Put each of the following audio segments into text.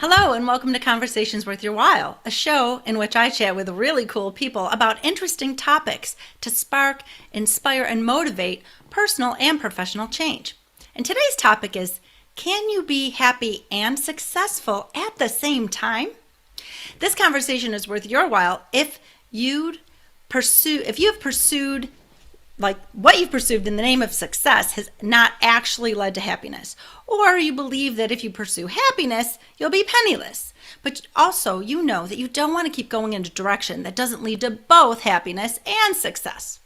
Hello, and welcome to Conversations Worth Your While, a show in which I chat with really cool people about interesting topics to spark, inspire, and motivate personal and professional change. And today's topic is, can you be happy and successful at the same time? This conversation is worth your while if you have pursued like what you've pursued in the name of success has not actually led to happiness. Or you believe that if you pursue happiness, you'll be penniless. But also, you know that you don't want to keep going in a direction that doesn't lead to both happiness and success.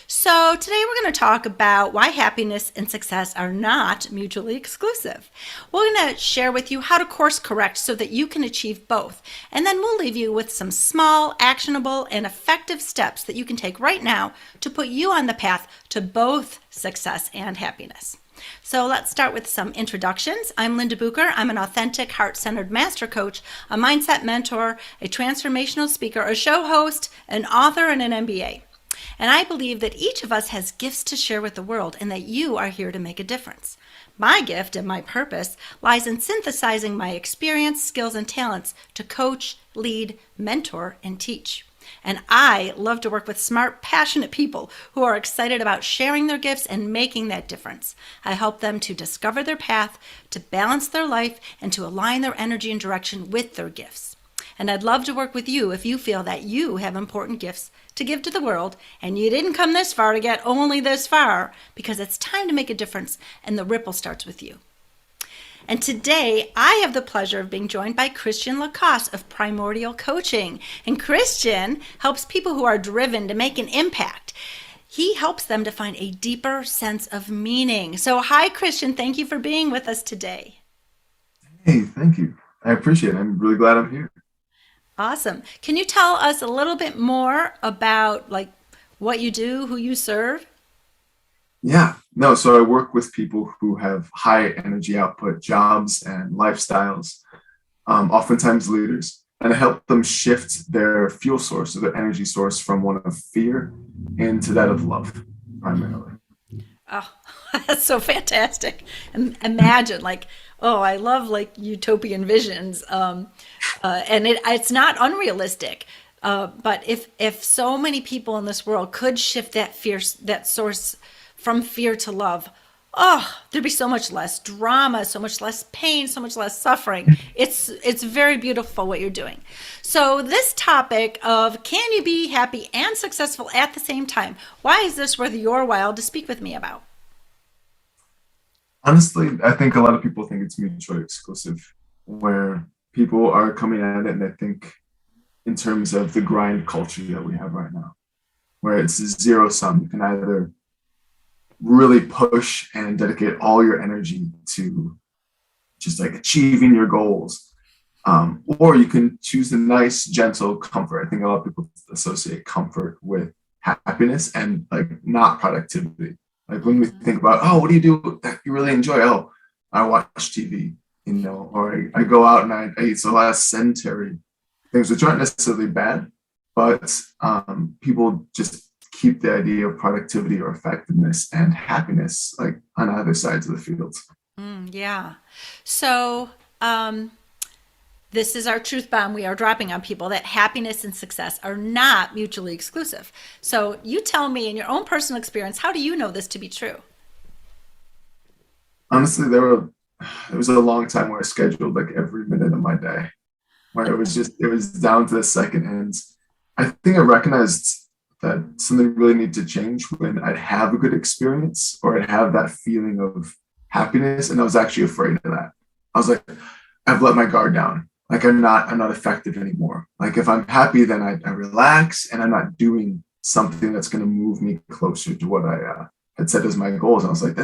So today we're going to talk about why happiness and success are not mutually exclusive. We're going to share with you how to course correct so that you can achieve both. And then we'll leave you with some small, actionable, and effective steps that you can take right now to put you on the path to both success and happiness. So let's start with some introductions. I'm Linda Bucher. I'm an authentic, heart-centered master coach, a mindset mentor, a transformational speaker, a show host, an author, and an MBA. And I believe that each of us has gifts to share with the world and that you are here to make a difference. My gift and my purpose lies in synthesizing my experience, skills, and talents to coach, lead, mentor, and teach. And I love to work with smart, passionate people who are excited about sharing their gifts and making that difference. I help them to discover their path, to balance their life, and to align their energy and direction with their gifts. And I'd love to work with you if you feel that you have important gifts to give to the world and you didn't come this far to get only this far, because it's time to make a difference and the ripple starts with you. And today I have the pleasure of being joined by Christian Cosse of Primordial Coaching. And Christian helps people who are driven to make an impact. He helps them to find a deeper sense of meaning. So hi, Christian. Thank you for being with us today. Hey, thank you. I appreciate it. I'm really glad I'm here. Awesome. Can you tell us a little bit more about what you do, who you serve? Yeah, no, so I work with people who have high energy output jobs and lifestyles, oftentimes leaders, and I help them shift their fuel source or their energy source from one of fear into that of love, primarily. Oh, that's so fantastic. Imagine oh, I love utopian visions. And it's not unrealistic. But if so many people in this world could shift that source from fear to love, oh, there'd be so much less drama, so much less pain, so much less suffering. It's very beautiful what you're doing. So this topic of can you be happy and successful at the same time? Why is this worth your while to speak with me about? Honestly, I think a lot of people think it's mutually exclusive, where people are coming at it and they think in terms of the grind culture that we have right now, where it's zero sum. You can either really push and dedicate all your energy to just achieving your goals, or you can choose a nice, gentle comfort. I think a lot of people associate comfort with happiness and not productivity. Like when we think about, oh, what do you do that you really enjoy? Oh, I watch TV, or I go out and I eat a lot of sedentary things, which aren't necessarily bad, but people just keep the idea of productivity or effectiveness and happiness on either sides of the fields. Yeah. So this is our truth bomb we are dropping on people, that happiness and success are not mutually exclusive. So you tell me, in your own personal experience, how do you know this to be true? Honestly, it was a long time where I scheduled every minute of my day, where it was down to the second. And I think I recognized that something really needed to change when I'd have a good experience or I'd have that feeling of happiness. And I was actually afraid of that. I was like, I've let my guard down. I'm not effective anymore. If I'm happy, then I relax and I'm not doing something that's going to move me closer to what I had set as my goals. And I was like,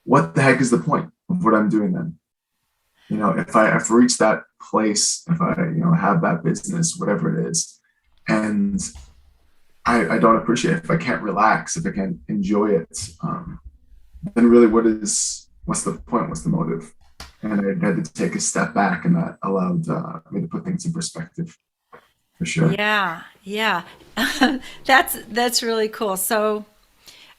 what the heck is the point of what I'm doing then? If I've reached that place, if I, have that business, whatever it is, and I don't appreciate it, if I can't relax, if I can't enjoy it, then really what's the point? What's the motive? And I had to take a step back, and that allowed me to put things in perspective, for sure. Yeah, yeah. That's really cool. So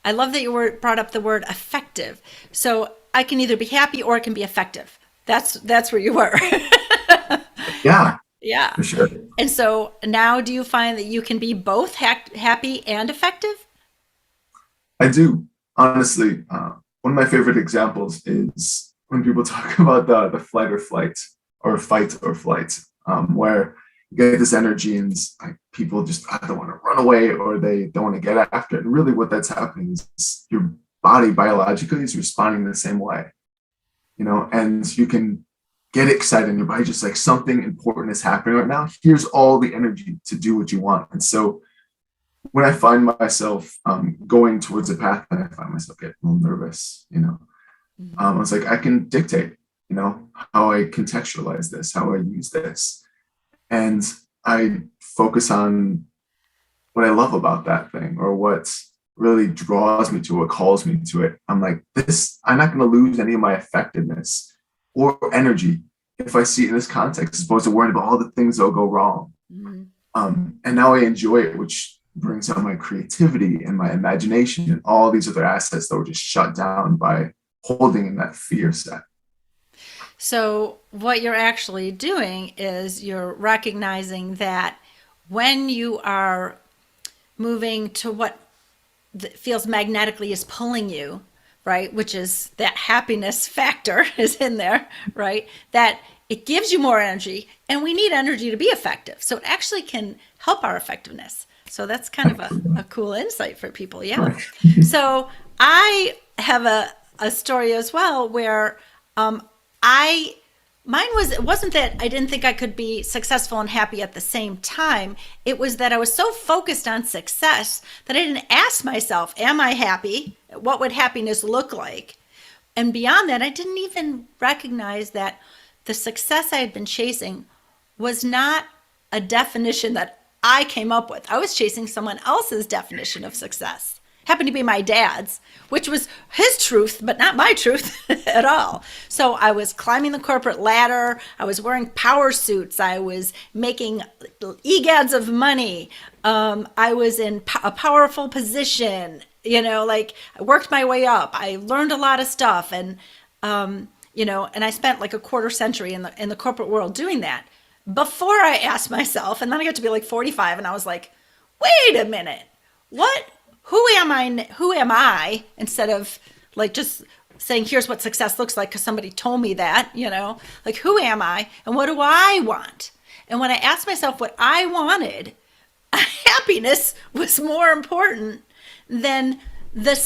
I love that brought up the word effective. So I can either be happy or it can be effective. That's where you were. Yeah, Yeah. for sure. And so now do you find that you can be both happy and effective? I do. Honestly, one of my favorite examples is when people talk about the flight or flight, or fight or flight, where you get this energy and like people just either want to run away or they don't want to get after it. And really, what that's happening is your body biologically is responding the same way, and you can get excited in your body, just like something important is happening right now. Here's all the energy to do what you want. And so when I find myself going towards a path and I find myself getting a little nervous, I was like, I can dictate, how I contextualize this, how I use this. And I focus on what I love about that thing or what really draws me to it, calls me to it. I'm like, I'm not going to lose any of my effectiveness or energy if I see it in this context, as opposed to worrying about all the things that'll go wrong. Mm-hmm. And now I enjoy it, which brings out my creativity and my imagination and all these other assets that were just shut down by holding in that fear set. So, what you're actually doing is you're recognizing that when you are moving to what feels magnetically is pulling you, right, which is that happiness factor is in there, right, that it gives you more energy, and we need energy to be effective. So, it actually can help our effectiveness. So, that's kind of a cool insight for people. Yeah. So, I have a story as well where I mine was it wasn't that I didn't think I could be successful and happy at the same time. It was that I was so focused on success that I didn't ask myself, am I happy? What would happiness look like? And beyond that, I didn't even recognize that the success I had been chasing was not a definition that I came up with. I was chasing someone else's definition of success. Happened to be my dad's, which was his truth, but not my truth at all. So I was climbing the corporate ladder. I was wearing power suits. I was making egads of money. I was in a powerful position. Like I worked my way up. I learned a lot of stuff, and and I spent like a quarter century in the corporate world doing that. Before I asked myself, and then I got to be like 45, and I was like, wait a minute, what? Who am I, instead of like just saying here's what success looks like because somebody told me that, like who am I and what do I want? And when I asked myself what I wanted, happiness was more important than the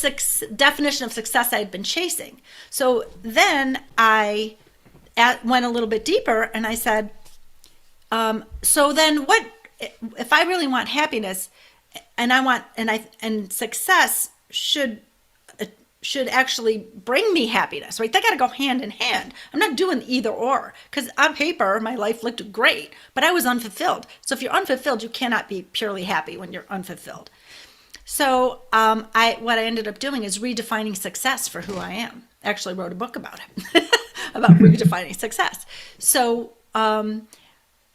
definition of success I had been chasing. So then I went a little bit deeper and I said, so then what if I really want happiness? And I want and success should actually bring me happiness, right? They got to go hand in hand. I'm not doing either or, because on paper my life looked great, but I was unfulfilled. So if you're unfulfilled, you cannot be purely happy when you're unfulfilled. So what I ended up doing is redefining success for who I am. I actually wrote a book about it, about redefining success. So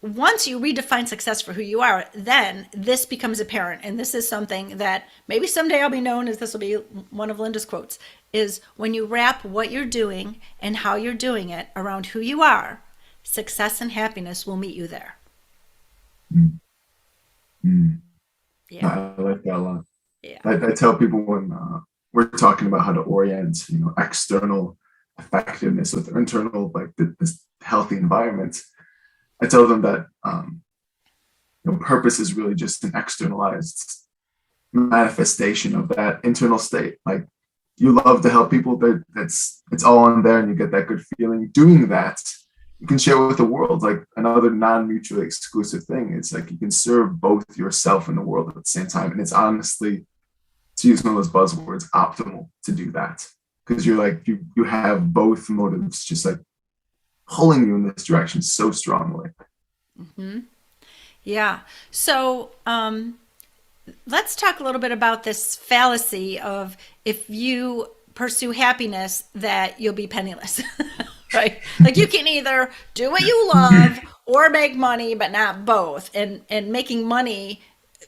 once you redefine success for who you are, then this becomes apparent. And this is something that maybe someday I'll be known as, this will be one of Linda's quotes, is when you wrap what you're doing and how you're doing it around who you are, success and happiness will meet you there. Mm. Yeah. I like that a lot. Yeah. I tell people when we're talking about how to orient, external effectiveness with internal, like this healthy environment. I tell them that purpose is really just an externalized manifestation of that internal state. Like you love to help people, it's all in there, and you get that good feeling. Doing that, you can share with the world, like another non-mutually exclusive thing. It's like you can serve both yourself and the world at the same time, and it's honestly, to use one of those buzzwords, optimal to do that because you're like you have both motives just like pulling you in this direction so strongly. Mm-hmm. Yeah. So let's talk a little bit about this fallacy of if you pursue happiness, that you'll be penniless, right? Like you can either do what you love or make money, but not both. And making money,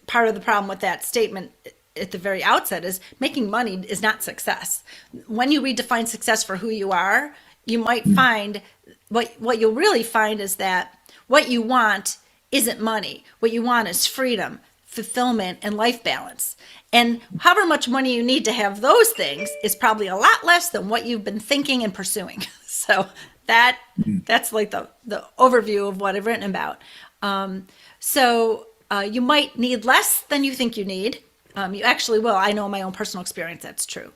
part of the problem with that statement at the very outset is making money is not success. When you redefine success for who you are, you might find what you'll really find is that what you want isn't money. What you want is freedom, fulfillment, and life balance. And however much money you need to have those things is probably a lot less than what you've been thinking and pursuing. So that's like the overview of what I've written about. You might need less than you think you need. You actually will. I know in my own personal experience that's true.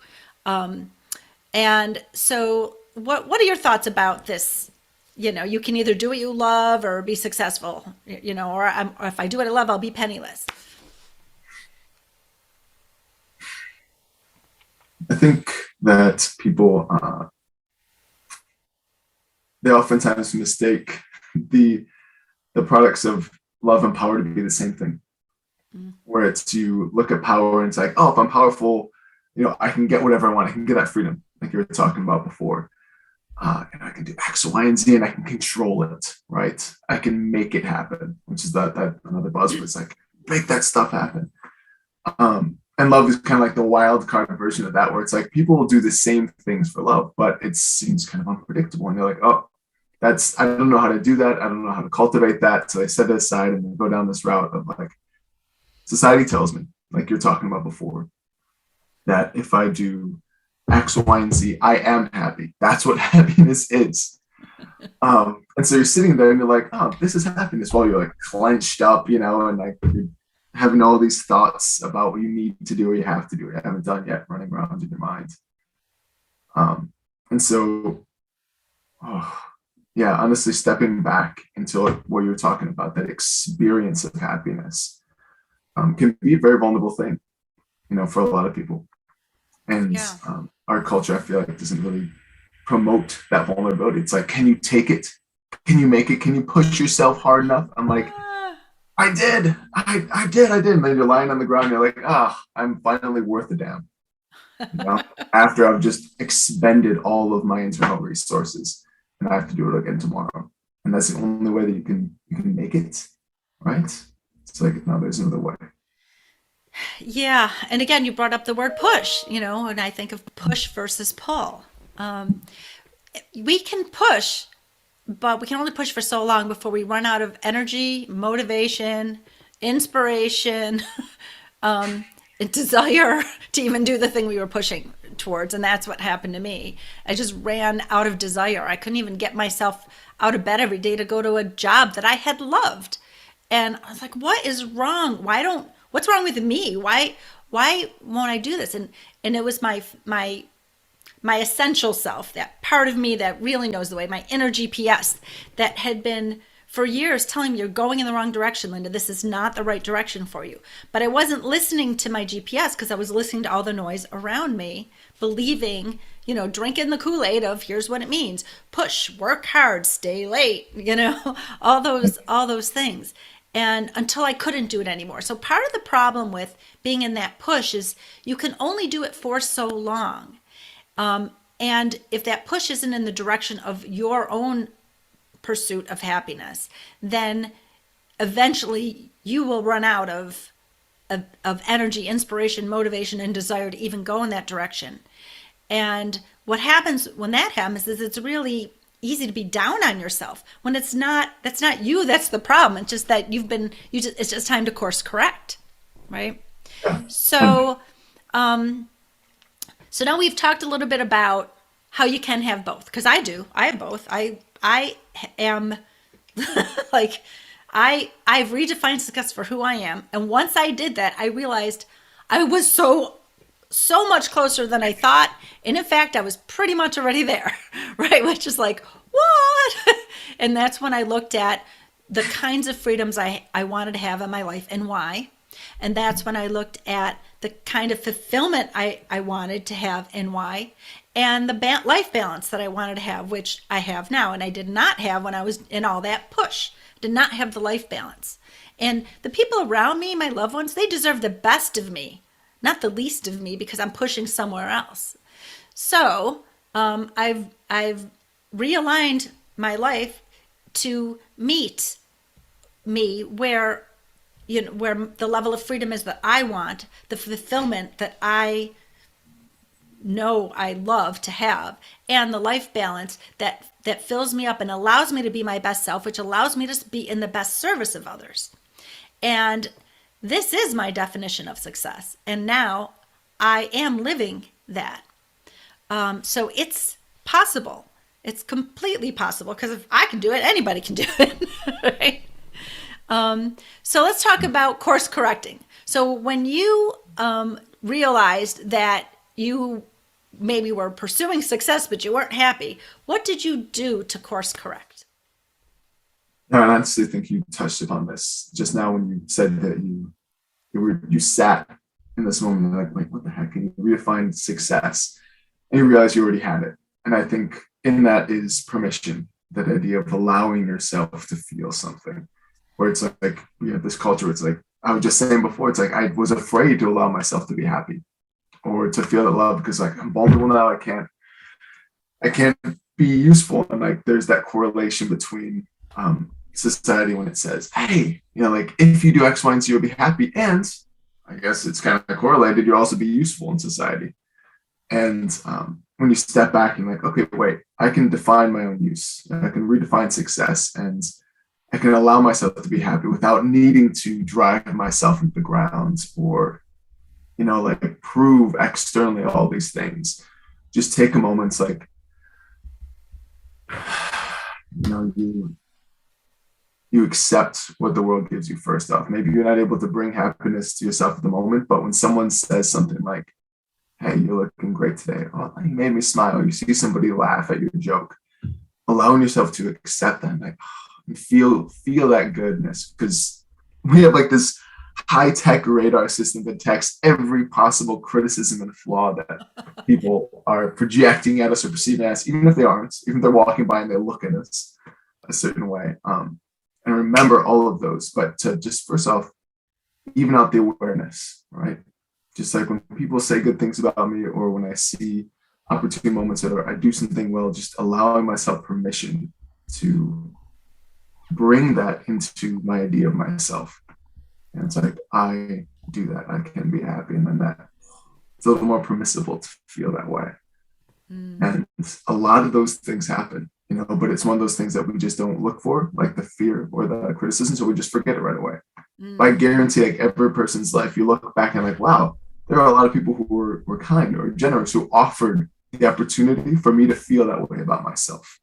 And so what are your thoughts about this? You can either do what you love or be successful, or if I do what I love, I'll be penniless. I think that people they oftentimes mistake the products of love and power to be the same thing. Where it's you look at power and it's like, oh, if I'm powerful, I can get whatever I want. I can get that freedom, like you were talking about before. And I can do X, Y, and Z, and I can control it, right? I can make it happen, which is that another buzzword. It's like make that stuff happen. And love is kind of like the wild card version of that, where it's like people will do the same things for love, but it seems kind of unpredictable. And they're like, oh, I don't know how to do that. I don't know how to cultivate that. So they set it aside and they go down this route of like, society tells me, like you're talking about before, that if I do X, Y, and Z, I am happy. That's what happiness is. And so you're sitting there and you're like, oh, this is happiness, while you're like clenched up, and like you're having all these thoughts about what you need to do or you have to do or you haven't done yet running around in your mind. And so, yeah, honestly, stepping back into what you're talking about, that experience of happiness can be a very vulnerable thing, for a lot of people. And our culture, I feel like, doesn't really promote that vulnerability. It's like, can you take it? Can you make it? Can you push yourself hard enough? I'm like, I did. I did. And then you're lying on the ground. And you're like, I'm finally worth a damn. After I've just expended all of my internal resources and I have to do it again tomorrow. And that's the only way that you can make it, right? It's like, no, there's another way. Yeah. And again, you brought up the word push, and I think of push versus pull. We can push, but we can only push for so long before we run out of energy, motivation, inspiration, and desire to even do the thing we were pushing towards. And that's what happened to me. I just ran out of desire. I couldn't even get myself out of bed every day to go to a job that I had loved. And I was like, what is wrong? What's wrong with me? Why won't I do this? And it was my essential self, that part of me that really knows the way, my inner GPS, that had been for years telling me, you're going in the wrong direction, Linda. This is not the right direction for you. But I wasn't listening to my GPS because I was listening to all the noise around me, believing, drinking the Kool-Aid of here's what it means: push, work hard, stay late, all those things. And until I couldn't do it anymore. So part of the problem with being in that push is you can only do it for so long. And if that push isn't in the direction of your own pursuit of happiness, then eventually you will run out of energy, inspiration, motivation, and desire to even go in that direction. And what happens when that happens is it's really easy to be down on yourself when that's not you, that's the problem. It's just that it's just time to course correct, right? So now we've talked a little bit about how you can have both, because I have both. I am like, I've redefined success for who I am. And once I did that, I realized I was so much closer than I thought. And in fact, I was pretty much already there, right? Which is like, what? And that's when I looked at the kinds of freedoms I wanted to have in my life and why. And that's when I looked at the kind of fulfillment I wanted to have and why, and the life balance that I wanted to have, which I have now. And I did not have when I was in all that push. Did not have the life balance. And the people around me, my loved ones, they deserve the best of me, not the least of me, because I'm pushing somewhere else. So I've realigned my life to meet me where the level of freedom is that I want, the fulfillment that I know I love to have, and the life balance that fills me up and allows me to be my best self, which allows me to be in the best service of others. And this is my definition of success. And now I am living that. So it's possible. It's completely possible, because if I can do it, anybody can do it. Right? So let's talk about course correcting. So when you realized that you maybe were pursuing success, but you weren't happy, what did you do to course correct? No, I honestly think you touched upon this just now when you said that you sat in this moment and like, wait, what the heck? And you redefined success and you realize you already had it. And I think in that is permission, that idea of allowing yourself to feel something, where it's like we have this culture, it's like I was just saying before, it's like I was afraid to allow myself to be happy or to feel that love, because like I'm vulnerable now, I can't be useful. And like there's that correlation between society when it says, hey, like if you do X, Y, and Z, you'll be happy. And I guess it's kind of correlated, you'll also be useful in society. And when you step back and like, okay, wait, I can define my own use. I can redefine success, and I can allow myself to be happy without needing to drive myself into the ground or, like prove externally all these things. Just take a moment. It's like, you accept what the world gives you first off. Maybe you're not able to bring happiness to yourself at the moment, but when someone says something like, hey, you're looking great today, oh, you made me smile, you see somebody laugh at your joke, allowing yourself to accept that, like, and feel that goodness, because we have like this high-tech radar system that detects every possible criticism and flaw that people are projecting at us or perceiving us, even if they aren't, even if they're walking by and they look at us a certain way. And remember all of those, but to just first off, even out the awareness, right? Just like when people say good things about me, or when I see opportune moments that I do something well, just allowing myself permission to bring that into my idea of myself. And it's like, I do that, I can be happy. And then that it's a little more permissible to feel that way. And a lot of those things happen, but it's one of those things that we just don't look for, like the fear or the criticism. So we just forget it right away. But I guarantee, like every person's life, you look back and like, wow, there are a lot of people who were kind or generous, who offered the opportunity for me to feel that way about myself.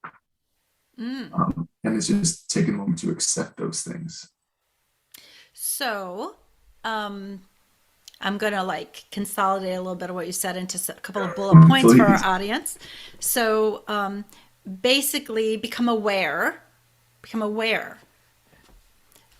And it's just taking a moment to accept those things. So, I'm going to like consolidate a little bit of what you said into a couple of bullet points for our audience. So, basically become aware.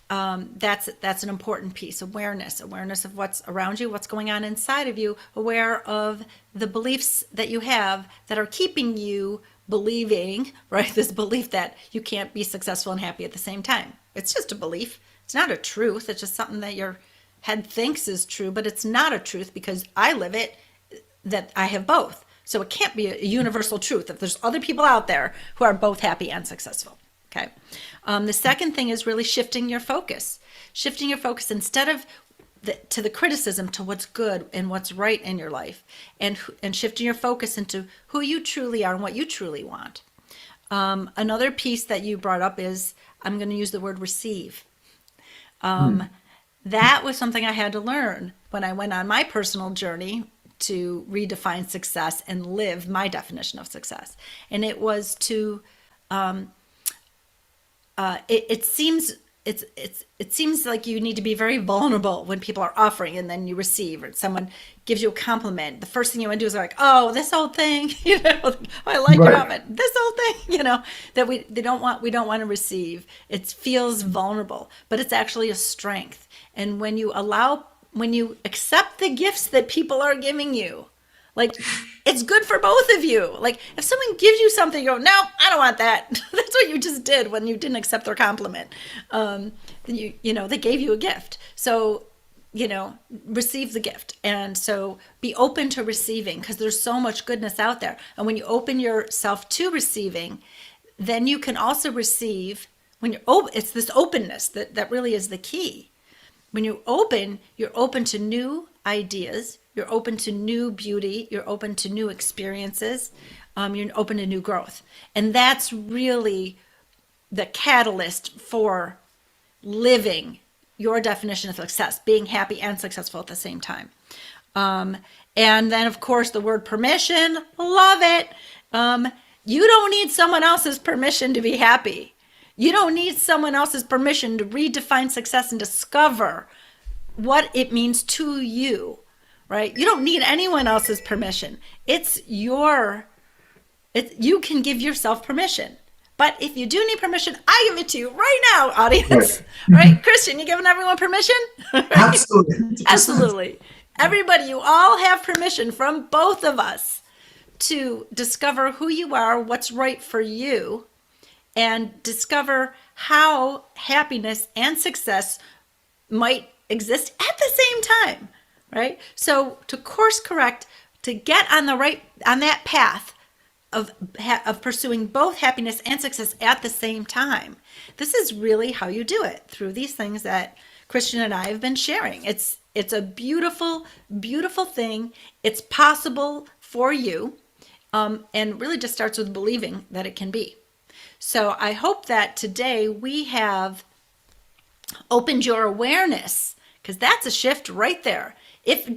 That's an important piece. Awareness of what's around you, what's going on inside of you, aware of the beliefs that you have that are keeping you believing, right? This belief that you can't be successful and happy at the same time. It's just a belief. It's not a truth. It's just something that your head thinks is true, but it's not a truth, because I live it, that I have both. So it can't be a universal truth if there's other people out there who are both happy and successful. Okay. The second thing is really shifting your focus. Instead of to the criticism, to what's good and what's right in your life, and shifting your focus into who you truly are and what you truly want. Another piece that you brought up is, I'm going to use the word receive. That was something I had to learn when I went on my personal journey to redefine success and live my definition of success. And it was to, it seems like you need to be very vulnerable when people are offering, and then you receive, or someone gives you a compliment. The first thing you want to do is like, oh, this old thing, oh, I like your outfit. This old thing, that we don't want to receive. It feels vulnerable, but it's actually a strength. And when you accept the gifts that people are giving you, like, it's good for both of you. Like, if someone gives you something, you go, no, I don't want that. That's what you just did when you didn't accept their compliment. They gave you a gift. So, receive the gift. And so be open to receiving, because there's so much goodness out there. And when you open yourself to receiving, then you can also receive when you're open. It's this openness that really is the key. When you're open to new ideas. You're open to new beauty. You're open to new experiences. You're open to new growth. And that's really the catalyst for living your definition of success, being happy and successful at the same time. And then, of course, the word permission, love it. You don't need someone else's permission to be happy. You don't need someone else's permission to redefine success and discover what it means to you, right? You don't need anyone else's permission. You can give yourself permission. But if you do need permission, I give it to you right now, audience. Right? Christian, you giving everyone permission? Absolutely. Absolutely. Everybody, you all have permission from both of us to discover who you are, what's right for you, and discover how happiness and success might exist at the same time, right? So to course correct, to get on that path of pursuing both happiness and success at the same time. This is really how you do it, through these things that Christian and I have been sharing. It's a beautiful, beautiful thing. It's possible for you, and really just starts with believing that it can be. So I hope that today we have opened your awareness, because that's a shift right there. If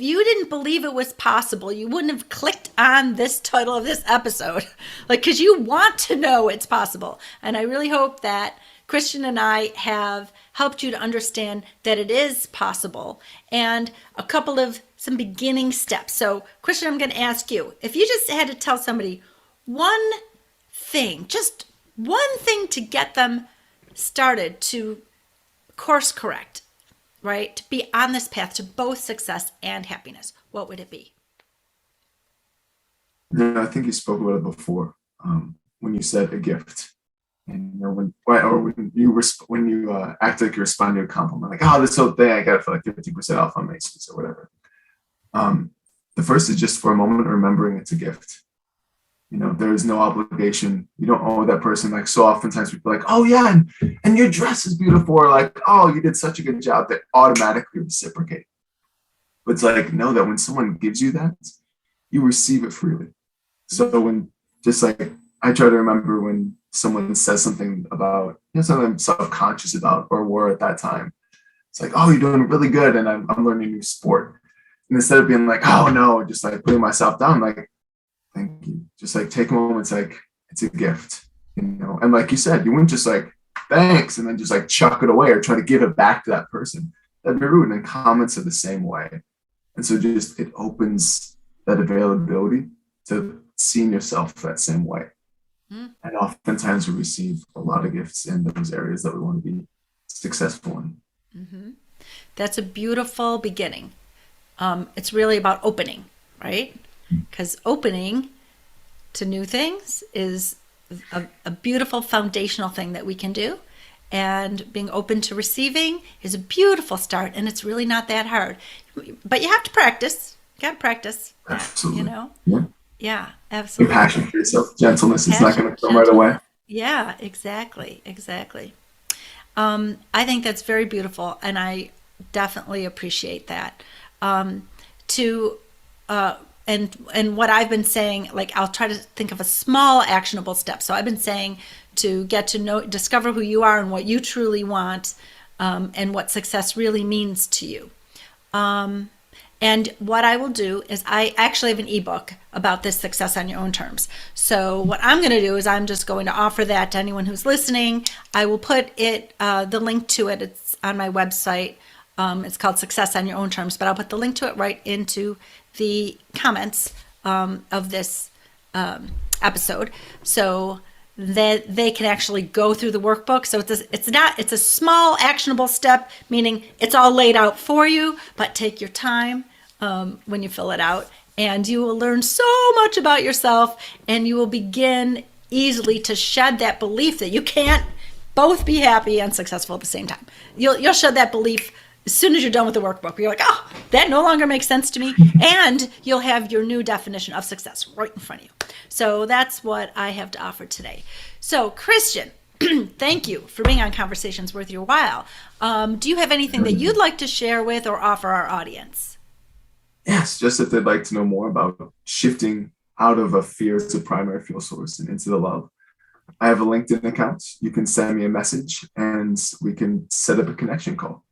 you didn't believe it was possible, you wouldn't have clicked on this title of this episode, because you want to know it's possible. And I really hope that Christian and I have helped you to understand that it is possible, and some beginning steps. So Christian, I'm going to ask you, if you just had to tell somebody just one thing to get them started to course correct, right? To be on this path to both success and happiness, what would it be? Yeah, I think you spoke about it before, when you said a gift. And when you act like you respond to a compliment, like, oh, this whole thing I got it for like 50% off on Macy's or whatever. The first is just for a moment remembering it's a gift. There is no obligation. You don't owe that person. Like, so oftentimes people are like, oh yeah, and your dress is beautiful, or like, oh, you did such a good job, that automatically reciprocate. But it's like, know that when someone gives you that, you receive it freely. So when, just like, I try to remember when someone says something about, something I'm self-conscious about or were at that time. It's like, oh, you're doing really good, and I'm learning a new sport. And instead of being like, oh no, just like putting myself down, like, thank you. Just like take a moment. It's like, it's a gift, and like you said, you wouldn't just like, thanks, and then just like chuck it away or try to give it back to that person. That'd be rude. And comments are the same way. And so just, it opens that availability to seeing yourself that same way. And oftentimes we receive a lot of gifts in those areas that we want to be successful in. Mm-hmm. That's a beautiful beginning. It's really about opening, right? Because opening to new things is a beautiful foundational thing that we can do. And being open to receiving is a beautiful start. And it's really not that hard. But you have to practice. You got to practice. Absolutely. Yeah. Yeah, absolutely. Be passionate for yourself. Gentleness is not going to come right away. Yeah, exactly. I think that's very beautiful, and I definitely appreciate that. And what I've been saying, like, I'll try to think of a small actionable step. So I've been saying to get to know, discover who you are and what you truly want, and what success really means to you. And what I will do is, I actually have an ebook about this, Success on Your Own Terms. So what I'm going to do is I'm just going to offer that to anyone who's listening. I will put the link to it. It's on my website. It's called Success on Your Own Terms, but I'll put the link to it right into the comments of this episode, so that they can actually go through the workbook. So it's a small actionable step, meaning it's all laid out for you, but take your time when you fill it out, and you will learn so much about yourself, and you will begin easily to shed that belief that you can't both be happy and successful at the same time. You'll shed that belief as soon as you're done with the workbook. You're like, oh, that no longer makes sense to me. And you'll have your new definition of success right in front of you. So that's what I have to offer today. So Christian, Thank you for being on Conversations Worth Your While. Do you have anything that you'd like to share with or offer our audience? Yes, just if they'd like to know more about shifting out of a fear as a primary fuel source and into the love, I have a LinkedIn account. You can send me a message and we can set up a connection call.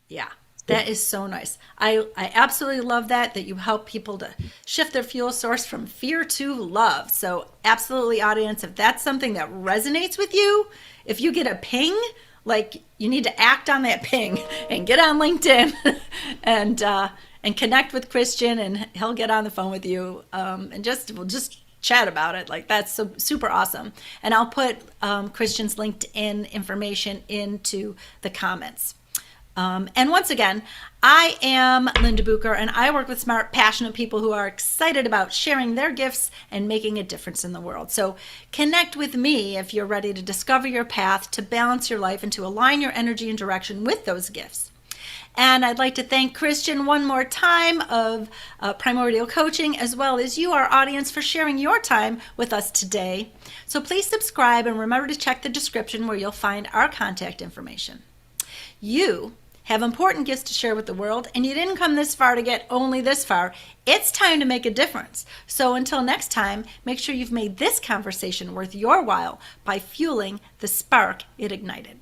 Yeah, that is so nice. I absolutely love that you help people to shift their fuel source from fear to love. So absolutely, audience, if that's something that resonates with you, if you get a ping, like you need to act on that ping and get on LinkedIn and connect with Christian, and he'll get on the phone with you, and we'll just chat about it. Like, that's so super awesome. And I'll put Christian's LinkedIn information into the comments. And once again, I am Linda Bucher, and I work with smart, passionate people who are excited about sharing their gifts and making a difference in the world. So connect with me if you're ready to discover your path, to balance your life, and to align your energy and direction with those gifts. And I'd like to thank Christian one more time of Primordial Coaching, as well as you, our audience, for sharing your time with us today. So please subscribe and remember to check the description where you'll find our contact information. You have important gifts to share with the world, and you didn't come this far to get only this far. It's time to make a difference. So until next time, make sure you've made this conversation worth your while by fueling the spark it ignited.